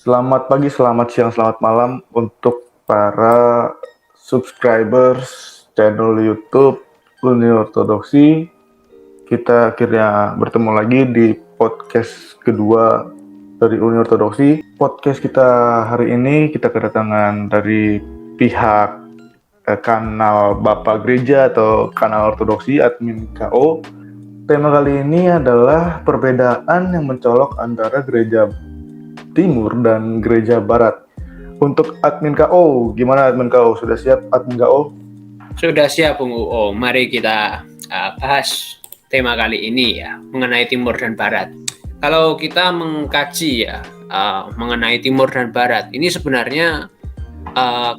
Selamat pagi, selamat siang, selamat malam untuk para subscribers channel YouTube Uni Ortodoksi. Kita akhirnya bertemu lagi di podcast kedua dari Uni Ortodoksi. Podcast kita hari ini kita kedatangan dari pihak kanal Bapak Gereja atau kanal Ortodoksi admin KO. Tema kali ini adalah perbedaan yang mencolok antara gereja Timur dan Gereja Barat. Untuk admin KO, gimana admin KO? Sudah siap admin KO? Sudah siap Bung UO. Mari kita bahas tema kali ini ya, mengenai Timur dan Barat. Kalau kita mengkaji ya mengenai Timur dan Barat, ini sebenarnya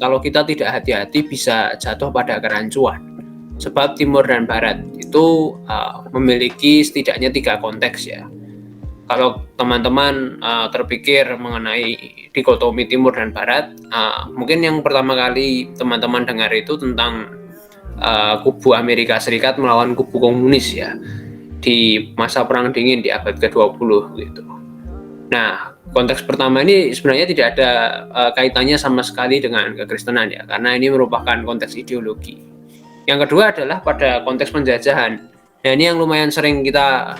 kalau kita tidak hati-hati bisa jatuh pada kerancuan. Sebab Timur dan Barat itu memiliki setidaknya 3 konteks ya. Kalau teman-teman terpikir mengenai dikotomi Timur dan Barat, mungkin yang pertama kali teman-teman dengar itu tentang kubu Amerika Serikat melawan kubu komunis ya, di masa Perang Dingin di abad ke-20 gitu. Nah, konteks pertama ini sebenarnya tidak ada kaitannya sama sekali dengan kekristenan ya, karena ini merupakan konteks ideologi. Yang kedua adalah pada konteks penjajahan. Nah, ini yang lumayan sering kita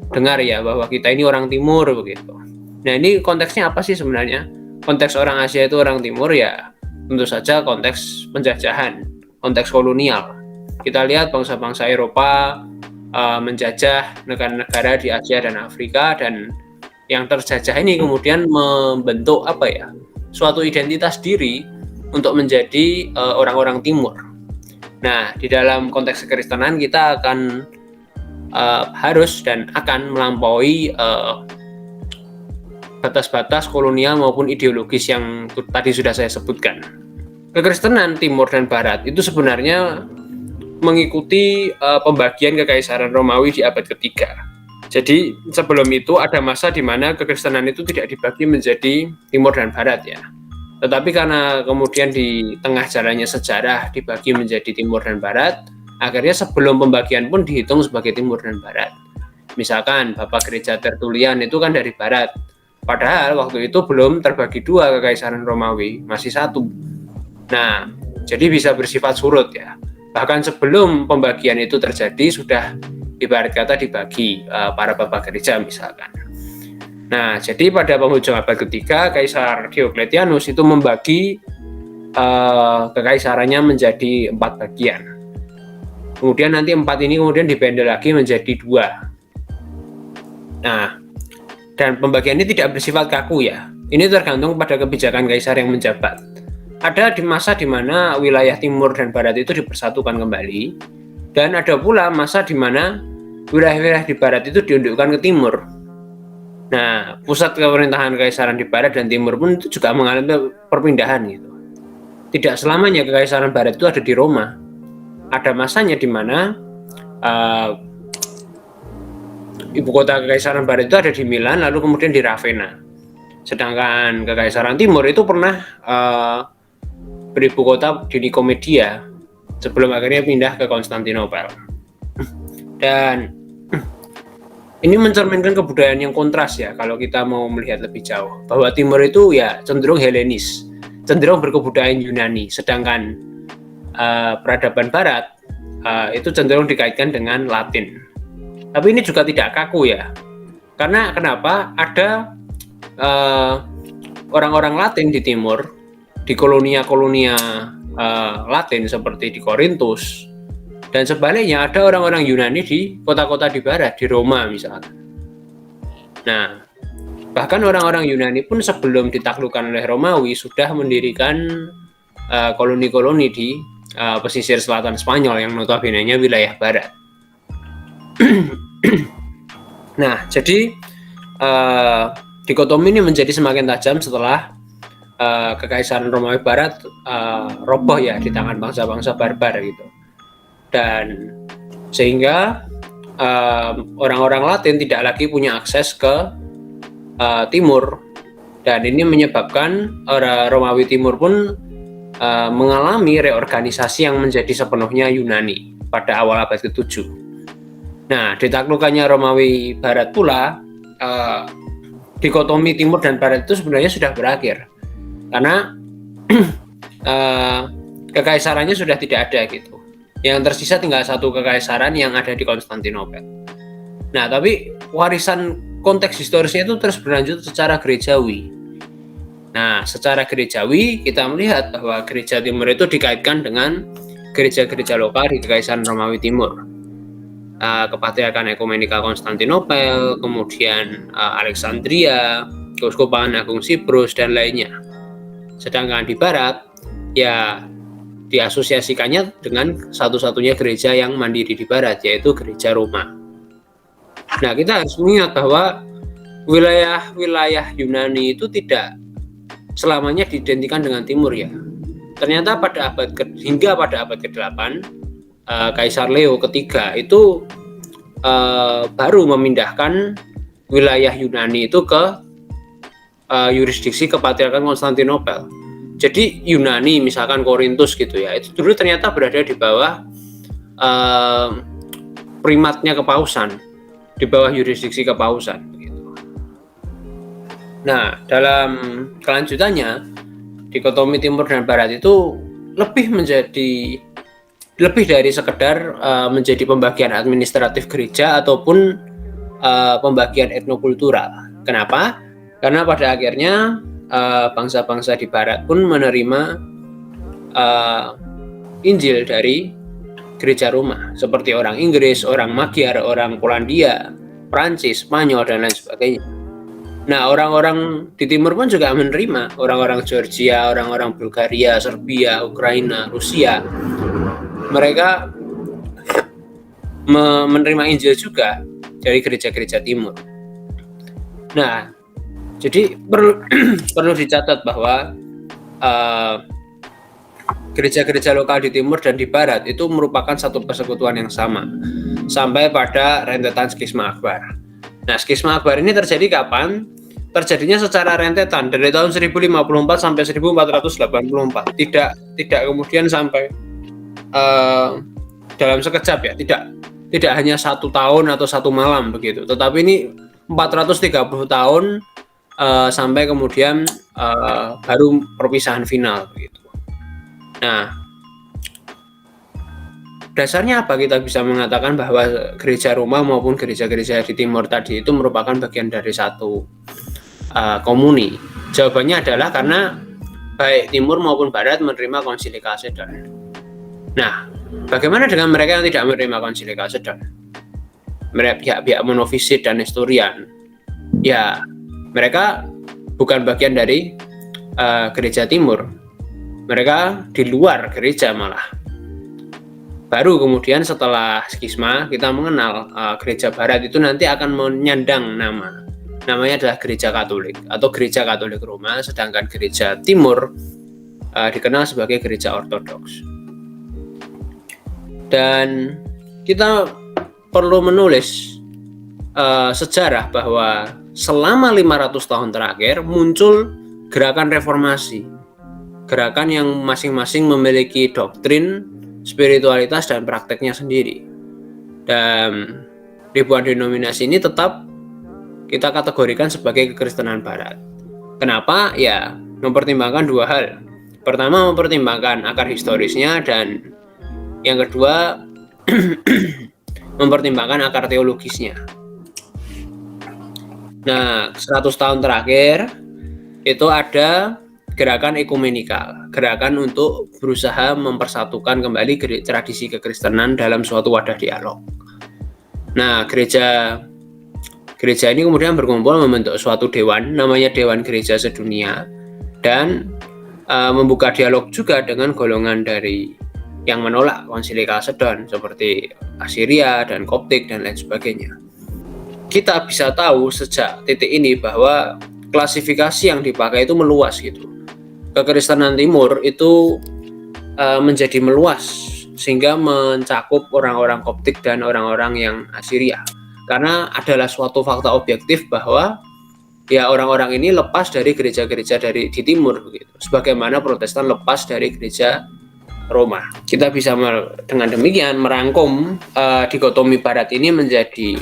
dengar ya, bahwa kita ini orang Timur begitu. Nah, ini konteksnya apa sih sebenarnya? Konteks orang Asia itu orang Timur ya, tentu saja konteks penjajahan, konteks kolonial. Kita lihat bangsa-bangsa Eropa menjajah negara-negara di Asia dan Afrika, dan yang terjajah ini kemudian membentuk suatu identitas diri untuk menjadi orang-orang Timur. Nah, di dalam konteks kekristenan kita akan harus dan akan melampaui batas-batas kolonial maupun ideologis yang tadi sudah saya sebutkan. Kekristenan Timur dan Barat itu sebenarnya mengikuti pembagian Kekaisaran Romawi di abad ketiga. Jadi sebelum itu ada masa di mana kekristenan itu tidak dibagi menjadi Timur dan Barat ya. Tetapi karena kemudian di tengah jalannya sejarah dibagi menjadi Timur dan Barat, akhirnya sebelum pembagian pun dihitung sebagai Timur dan Barat. Misalkan Bapak Gereja Tertullian itu kan dari Barat, padahal waktu itu belum terbagi 2 Kekaisaran Romawi, masih 1. Nah, jadi bisa bersifat surut ya. Bahkan sebelum pembagian itu terjadi sudah ibarat kata dibagi para Bapak Gereja misalkan. Nah, jadi pada penghujung abad ketiga, Kaisar Diocletianus itu membagi kekaisarannya menjadi 4 bagian. Kemudian nanti 4 ini kemudian dibendel lagi menjadi 2. Nah, dan pembagian ini tidak bersifat kaku ya. Ini tergantung pada kebijakan kaisar yang menjabat. Ada di masa di mana wilayah Timur dan Barat itu dipersatukan kembali, dan ada pula masa di mana wilayah-wilayah di Barat itu diundukkan ke Timur. Nah, pusat pemerintahan kekaisaran di Barat dan Timur pun itu juga mengalami perpindahan gitu. Tidak selamanya kekaisaran Barat itu ada di Roma. Ada masanya di mana ibu kota Kekaisaran Barat itu ada di Milan, lalu kemudian di Ravenna. Sedangkan Kekaisaran Timur itu pernah beribu kota di Nikomedia sebelum akhirnya pindah ke Konstantinopel. Dan ini mencerminkan kebudayaan yang kontras ya, kalau kita mau melihat lebih jauh, bahwa Timur itu ya cenderung Helenis, cenderung berkebudayaan Yunani, sedangkan peradaban Barat itu cenderung dikaitkan dengan Latin. Tapi ini juga tidak kaku ya, karena kenapa? Ada orang-orang Latin di Timur, di kolonia-kolonia Latin seperti di Korintus, dan sebaliknya ada orang-orang Yunani di kota-kota di Barat, di Roma misalnya. Nah, bahkan orang-orang Yunani pun sebelum ditaklukkan oleh Romawi sudah mendirikan koloni-koloni di pesisir selatan Spanyol yang notabene-nya wilayah Barat. Nah, jadi dikotomi ini menjadi semakin tajam setelah Kekaisaran Romawi Barat roboh ya di tangan bangsa-bangsa barbar gitu. Dan sehingga orang-orang Latin tidak lagi punya akses ke Timur, dan ini menyebabkan orang Romawi Timur pun mengalami reorganisasi yang menjadi sepenuhnya Yunani pada awal abad ke-7. Nah, ditaklukkannya Romawi Barat pula dikotomi timur dan barat itu sebenarnya sudah berakhir karena kekaisarannya sudah tidak ada gitu. Yang tersisa tinggal satu kekaisaran yang ada di Konstantinopel. Nah, tapi warisan konteks historisnya itu terus berlanjut secara gerejawi. Nah, secara gerejawi kita melihat bahwa gereja timur itu dikaitkan dengan gereja-gereja lokal di Kekaisaran Romawi Timur. Kepatriarkan Ekumenika Konstantinopel, kemudian Alexandria, Keuskupan Agung Siprus, dan lainnya. Sedangkan di barat, ya diasosiasikannya dengan satu-satunya gereja yang mandiri di barat, yaitu gereja Roma. Nah, kita harus mengingat bahwa wilayah-wilayah Yunani itu tidak selamanya diidentikan dengan timur ya. Ternyata hingga pada abad ke-8, Kaisar Leo ketiga itu baru memindahkan wilayah Yunani itu ke yurisdiksi Kepatriarkan Konstantinopel. Jadi Yunani, misalkan Korintus gitu ya, itu dulu ternyata berada di bawah primatnya kepausan, di bawah yurisdiksi kepausan gitu. Nah, dalam kelanjutannya dikotomi timur dan barat itu lebih dari sekedar menjadi pembagian administratif gereja ataupun pembagian etnokultural. Kenapa? Karena pada akhirnya bangsa-bangsa di barat pun menerima Injil dari gereja Roma, seperti orang Inggris, orang Magyar, orang Polandia, Prancis, Spanyol, dan lain sebagainya. Nah, orang-orang di timur pun juga menerima, orang-orang Georgia, orang-orang Bulgaria, Serbia, Ukraina, Rusia. Mereka menerima Injil juga dari gereja-gereja timur. Nah, jadi perlu dicatat bahwa gereja-gereja lokal di timur dan di barat itu merupakan satu persekutuan yang sama sampai pada rentetan skisma akbar. Nah, skisma akbar ini terjadi kapan? Terjadinya secara rentetan dari tahun 1054 sampai 1484. Tidak kemudian sampai dalam sekejap ya, tidak hanya 1 tahun atau 1 malam begitu, tetapi ini 430 tahun sampai kemudian baru perpisahan final begitu. Nah, dasarnya apa kita bisa mengatakan bahwa gereja Roma maupun gereja-gereja di timur tadi itu merupakan bagian dari satu komuni? Jawabannya adalah karena baik timur maupun barat menerima konsili Kalsedon. Nah, bagaimana dengan mereka yang tidak menerima konsili Kalsedon? Mereka pihak-pihak monofisit dan Nestorian. Ya, mereka bukan bagian dari gereja timur. Mereka di luar gereja malah. Baru kemudian setelah skisma kita mengenal gereja barat itu nanti akan menyandang namanya adalah gereja Katolik atau gereja Katolik Roma, sedangkan gereja timur dikenal sebagai gereja Ortodoks. Dan kita perlu menulis sejarah bahwa selama 500 tahun terakhir muncul gerakan reformasi, gerakan yang masing-masing memiliki doktrin, spiritualitas, dan prakteknya sendiri. Dan ribuan denominasi ini tetap kita kategorikan sebagai kekristenan barat. Kenapa? Ya, mempertimbangkan 2 hal. Pertama, mempertimbangkan akar historisnya, dan yang kedua mempertimbangkan akar teologisnya. Nah, 100 tahun terakhir itu ada gerakan ekumenikal, gerakan untuk berusaha mempersatukan kembali tradisi kekristenan dalam suatu wadah dialog. Nah, gereja ini kemudian berkumpul membentuk suatu dewan, namanya Dewan Gereja Sedunia, dan membuka dialog juga dengan golongan dari yang menolak konsili Kalsedon seperti Assyria dan Koptik dan lain sebagainya. Kita bisa tahu sejak titik ini bahwa klasifikasi yang dipakai itu meluas gitu. Kekristenan timur itu menjadi meluas sehingga mencakup orang-orang Koptik dan orang-orang yang Assyria. Karena adalah suatu fakta objektif bahwa ya orang-orang ini lepas dari gereja-gereja di timur begitu. Sebagaimana Protestan lepas dari gereja Roma. Kita bisa dengan demikian merangkum dikotomi barat ini menjadi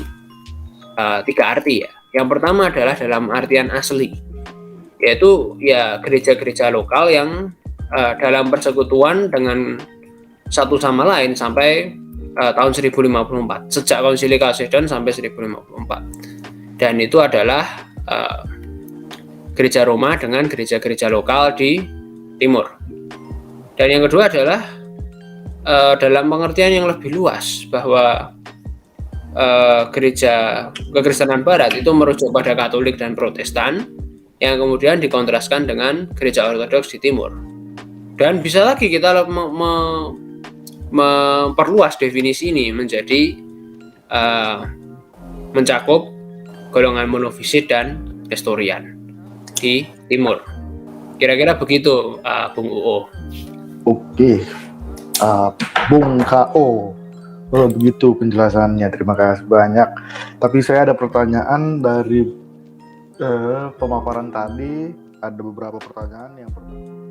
3 arti ya. Yang pertama adalah dalam artian asli, yaitu ya gereja-gereja lokal yang dalam persekutuan dengan satu sama lain sampai tahun 1054, sejak Konsili Kalsedon sampai 1054. Dan itu adalah gereja Roma dengan gereja-gereja lokal di timur. Dan yang kedua adalah dalam pengertian yang lebih luas, bahwa gereja kekristenan barat itu merujuk pada Katolik dan Protestan, yang kemudian dikontraskan dengan gereja Ortodoks di timur. Dan bisa lagi kita memperluas definisi ini menjadi mencakup golongan monofisit dan nestorian di timur. Kira-kira begitu, Bung UO. Oke, Bung KO. Oh, begitu penjelasannya. Terima kasih banyak. Tapi saya ada pertanyaan dari pemaparan tadi. Ada beberapa pertanyaan. Yang pertama,